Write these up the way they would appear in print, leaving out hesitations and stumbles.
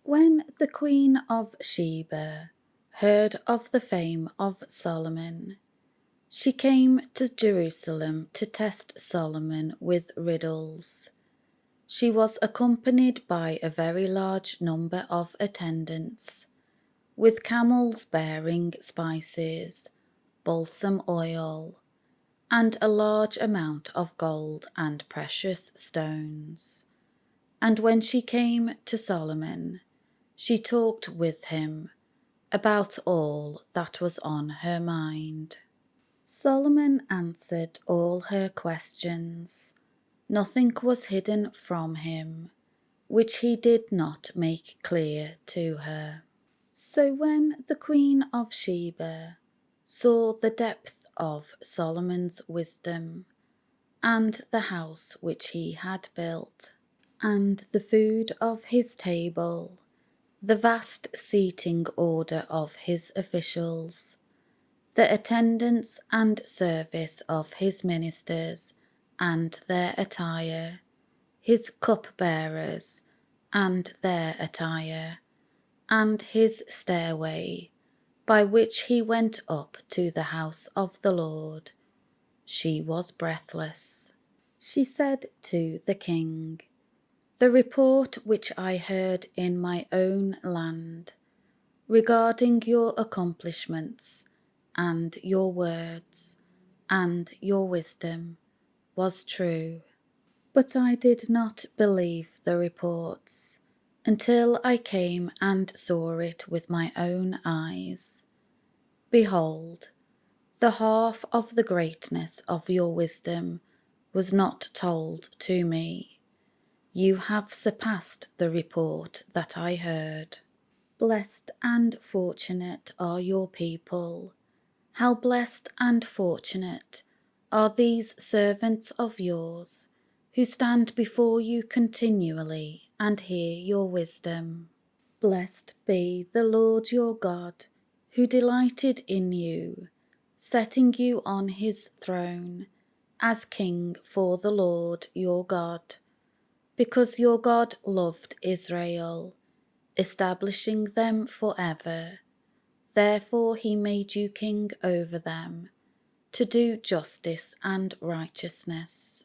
When the Queen of Sheba heard of the fame of Solomon, she came to Jerusalem to test Solomon with riddles. She was accompanied by a very large number of attendants, with camels bearing spices, balsam oil, and a large amount of gold and precious stones. And when she came to Solomon, she talked with him about all that was on her mind. Solomon answered all her questions. Nothing was hidden from him, which he did not make clear to her. So when the Queen of Sheba saw the depth of Solomon's wisdom, and the house which he had built, and the food of his table, the vast seating order of his officials, the attendance and service of his ministers and their attire, his cupbearers and their attire, and his stairway by which he went up to the house of the Lord, she was breathless. She said to the king, "The report which I heard in my own land regarding your accomplishments and your words and your wisdom was true. But I did not believe the reports until I came and saw it with my own eyes. Behold, the half of the greatness of your wisdom was not told to me. You have surpassed the report that I heard. Blessed and fortunate are your people. How blessed and fortunate are these servants of yours who stand before you continually and hear your wisdom. Blessed be the Lord your God, who delighted in you, setting you on his throne as king for the Lord your God, because your God loved Israel, establishing them forever. Therefore he made you king over them, to do justice and righteousness."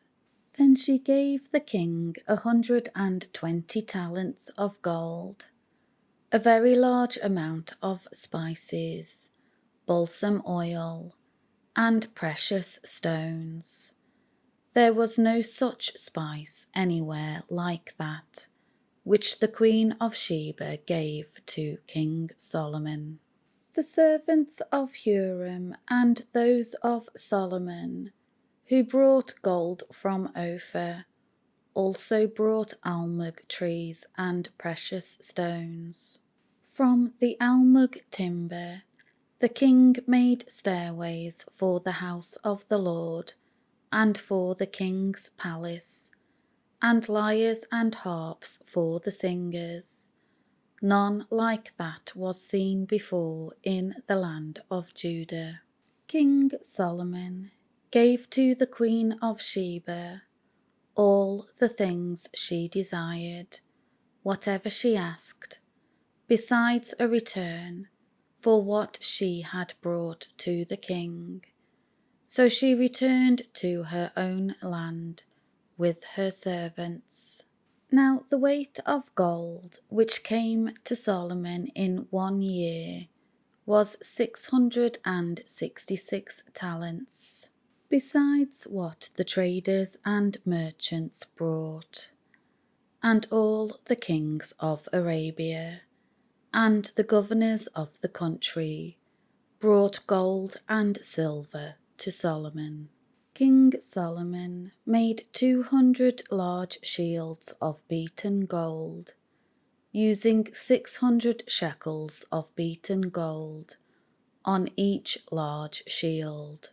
Then she gave the king 120 talents of gold, a very large amount of spices, balsam oil, and precious stones. There was no such spice anywhere like that, which the Queen of Sheba gave to King Solomon. The servants of Huram and those of Solomon, who brought gold from Ophir, also brought almug trees and precious stones. From the almug timber, the king made stairways for the house of the Lord and for the king's palace, and lyres and harps for the singers. None like that was seen before in the land of Judah. King Solomon gave to the Queen of Sheba all the things she desired, whatever she asked, besides a return for what she had brought to the king. So she returned to her own land with her servants. Now the weight of gold which came to Solomon in 1 year was 666 talents, besides what the traders and merchants brought. And all the kings of Arabia and the governors of the country brought gold and silver to Solomon. King Solomon made 200 large shields of beaten gold, using 600 shekels of beaten gold on each large shield.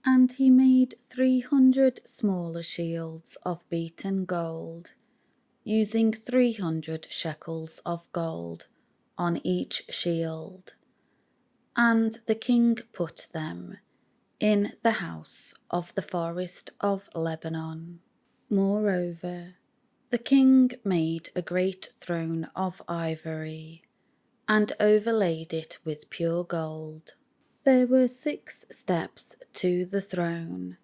And he made 300 smaller shields of beaten gold, using 300 shekels of gold on each shield. And the king put them in the house of the forest of Lebanon. Moreover, The king made a great throne of ivory, and overlaid it with pure gold. There were 6 steps to the throne,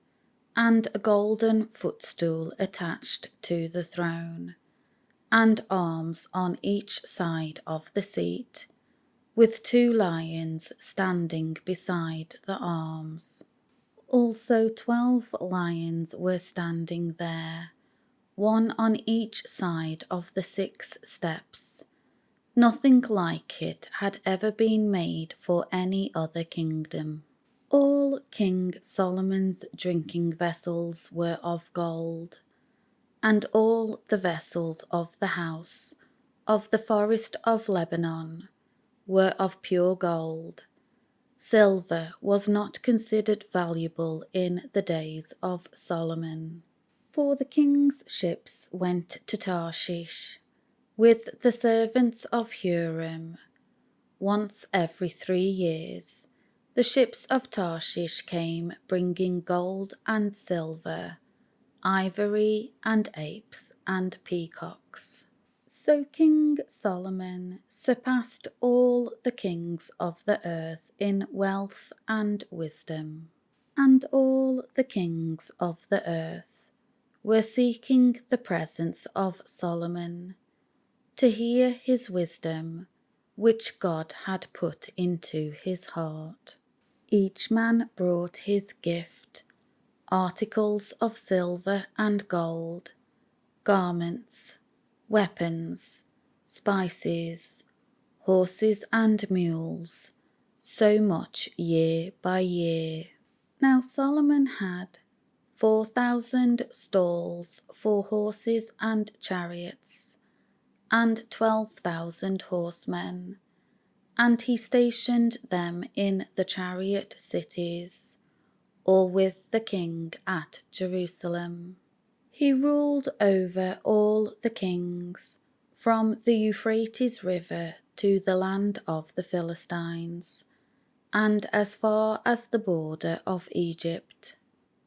and a golden footstool attached to the throne, and arms on each side of the seat, with 2 lions standing beside the arms. Also 12 lions were standing there, one on each side of the 6 steps. Nothing like it had ever been made for any other kingdom. All King Solomon's drinking vessels were of gold, and all the vessels of the house of the forest of Lebanon were of pure gold. Silver was not considered valuable in the days of Solomon. For the king's ships went to Tarshish with the servants of Huram. Once every 3 years, the ships of Tarshish came bringing gold and silver, ivory and apes and peacocks. So King Solomon surpassed all the kings of the earth in wealth and wisdom. And all the kings of the earth were seeking the presence of Solomon, to hear his wisdom, which God had put into his heart. Each man brought his gift, articles of silver and gold, garments, weapons, spices, horses and mules, so much year by year. Now Solomon had 4,000 stalls for horses and chariots, and 12,000 horsemen, and he stationed them in the chariot cities, or with the king at Jerusalem. He ruled over all the kings, from the Euphrates River to the land of the Philistines, and as far as the border of Egypt.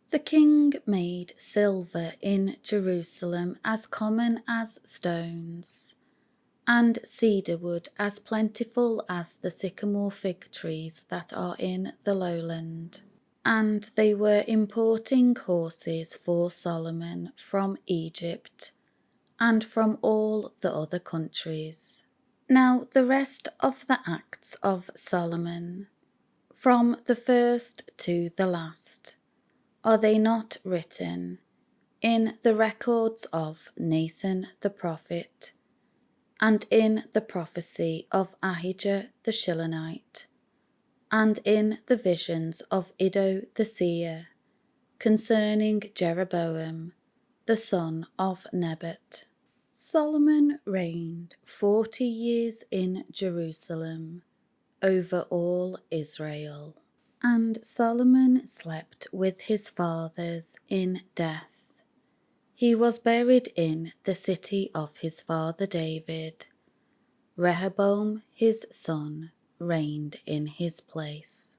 The king made silver in Jerusalem as common as stones, and cedar wood as plentiful as the sycamore fig trees that are in the lowland. And they were importing horses for Solomon from Egypt and from all the other countries. Now the rest of the acts of Solomon, from the first to the last, are they not written in the records of Nathan the prophet, and in the prophecy of Ahijah the Shilonite, and in the visions of Iddo the seer, concerning Jeroboam the son of Nebat? Solomon reigned 40 years in Jerusalem over all Israel. And Solomon slept with his fathers in death. He was buried in the city of his father David. Rehoboam his son reigned in his place.